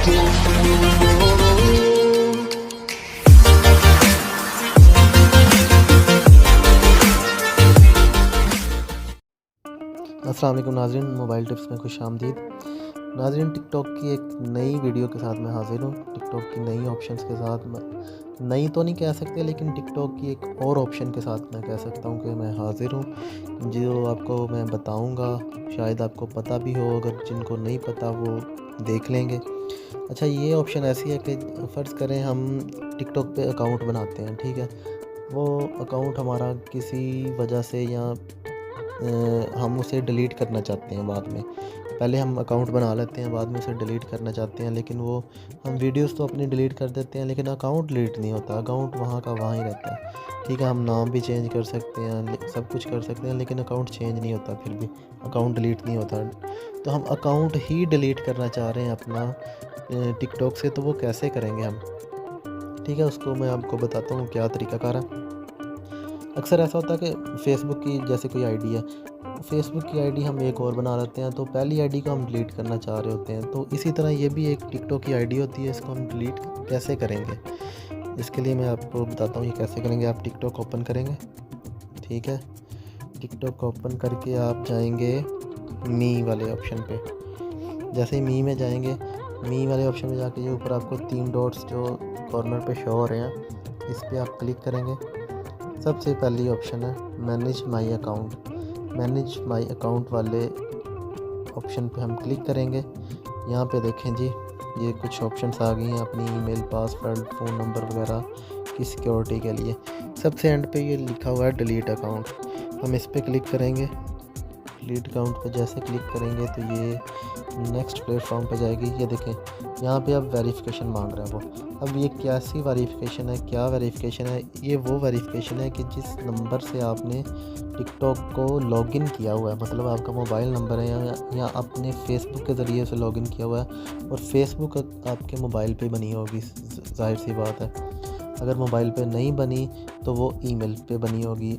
अस्सलाम वालेकुम नाज़रीन, मोबाइल टिप्स में खुशामदीद। नाज़रीन, टिकटॉक की एक नई वीडियो के साथ मैं हाज़िर हूँ। टिकटॉक की नई ऑप्शंस के साथ, नई तो नहीं कह सकते, लेकिन टिकटॉक की एक और ऑप्शन के साथ मैं कह सकता हूँ कि मैं हाज़िर हूँ, जो आपको मैं बताऊँगा। शायद आपको पता भी हो, अगर जिनको नहीं पता वो देख लेंगे। अच्छा, ये ऑप्शन ऐसी है कि फ़र्ज़ करें हम टिकटॉक पे अकाउंट बनाते हैं, ठीक है। वो अकाउंट हमारा किसी वजह से या हम उसे डिलीट करना चाहते हैं बाद में। पहले हम अकाउंट बना लेते हैं, बाद में उसे डिलीट करना चाहते हैं, लेकिन वो हम वीडियोस तो अपनी डिलीट कर देते हैं, लेकिन अकाउंट डिलीट नहीं होता। अकाउंट वहाँ का वहाँ ही रहता है, ठीक है। हम नाम भी चेंज कर सकते हैं, सब कुछ कर सकते हैं, लेकिन अकाउंट चेंज नहीं होता, फिर भी अकाउंट डिलीट नहीं होता। तो हम अकाउंट ही डिलीट करना चाह रहे हैं अपना टिकटॉक से, तो वो कैसे करेंगे हम, ठीक है। उसको मैं आपको बताता हूँ क्या तरीक़ाकार है। अक्सर ऐसा होता है कि फ़ेसबुक की जैसे कोई आईडी है, फ़ेसबुक की आईडी हम एक और बना लेते हैं, तो पहली आईडी को हम डिलीट करना चाह रहे होते हैं। तो इसी तरह ये भी एक टिकटॉक की आईडी होती है, इसको हम डिलीट कैसे करेंगे, इसके लिए मैं आपको बताता हूँ ये कैसे करेंगे। आप टिकटॉक ओपन करेंगे, ठीक है। टिकटॉक ओपन करके आप जाएंगे मी वाले ऑप्शन पे। जैसे ही मी में जाएंगे, मी वाले ऑप्शन में जाके ये ऊपर आपको 3 डॉट्स जो कॉर्नर पे शो हो रहे हैं, इस पर आप क्लिक करेंगे। सबसे पहली ऑप्शन है manage my account. Manage my account वाले ऑप्शन पे हम क्लिक करेंगे। यहाँ पे देखें जी, ये कुछ ऑप्शंस आ गई हैं अपनी ईमेल, पासवर्ड, फ़ोन नंबर वगैरह की सिक्योरिटी के लिए। सबसे एंड पे ये लिखा हुआ है डिलीट अकाउंट, हम इस पर क्लिक करेंगे। डिलीट अकाउंट पर जैसे क्लिक करेंगे तो ये नेक्स्ट प्लेटफॉर्म पे जाएगी। ये देखें, यहाँ पे अब वेरिफिकेशन मांग रहा है वो। अब ये कैसी वेरिफिकेशन है, क्या वेरिफिकेशन है? ये वो वेरिफिकेशन है कि जिस नंबर से आपने टिकटॉक को लॉगिन किया हुआ है, मतलब आपका मोबाइल नंबर है या आपने फ़ेसबुक के ज़रिए से लॉगिन किया हुआ है, और फेसबुक आपके मोबाइल पे बनी होगी, ज़ाहिर सी बात है। अगर मोबाइल पे नहीं बनी तो वो ईमेल पे बनी होगी।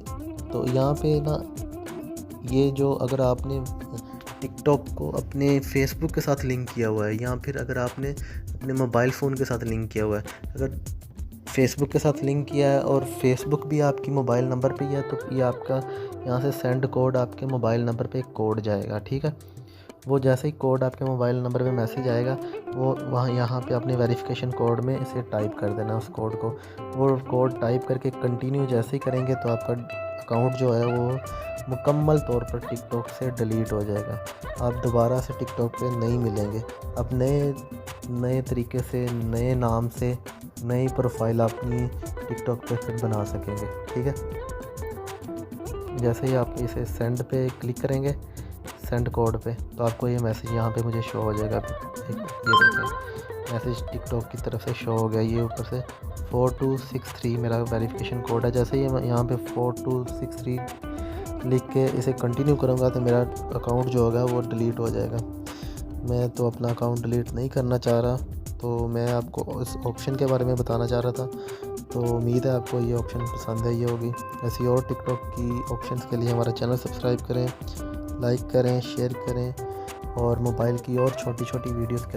तो यहाँ पे ना, ये जो अगर आपने टिकटॉक को अपने फ़ेसबुक के साथ लिंक किया हुआ है, या फिर अगर आपने अपने मोबाइल फ़ोन के साथ लिंक किया हुआ है, अगर फ़ेसबुक के साथ लिंक किया है और फ़ेसबुक भी आपकी मोबाइल नंबर पे ही है, तो ये आपका यहाँ से सेंड कोड आपके मोबाइल नंबर पे एक कोड जाएगा, ठीक है। वो जैसे ही कोड आपके मोबाइल नंबर पे मैसेज आएगा, वो वहाँ यहाँ पे अपने वेरिफिकेशन कोड में इसे टाइप कर देना, उस कोड को। वो कोड टाइप करके कंटिन्यू जैसे ही करेंगे तो आपका अकाउंट जो है वो मुकम्मल तौर पर टिकटॉक से डिलीट हो जाएगा। आप दोबारा से टिकटॉक पे नहीं मिलेंगे। अब नए तरीके से, नए नाम से, नई प्रोफाइल अपनी टिकटॉक पे फिर बना सकेंगे, ठीक है। जैसे ही आप इसे सेंड पे क्लिक करेंगे, सेंड कोड पे, तो आपको ये मैसेज यहाँ पे मुझे शो हो जाएगा। ये देखें, मैसेज टिकटॉक की तरफ से शो हो गया। ये ऊपर से 4263 मेरा वेरिफिकेशन कोड है। जैसे ही यहाँ पे 4263 लिख के इसे कंटिन्यू करूँगा तो मेरा अकाउंट जो होगा वो डिलीट हो जाएगा। मैं तो अपना अकाउंट डिलीट नहीं करना चाह रहा, तो मैं आपको इस ऑप्शन के बारे में बताना चाह रहा था। तो उम्मीद है आपको ये ऑप्शन पसंद आई होगी। ऐसी और टिकटॉक की ऑप्शंस के लिए हमारा चैनल सब्सक्राइब करें, लाइक करें, शेयर करें, और मोबाइल की और छोटी छोटी वीडियोस के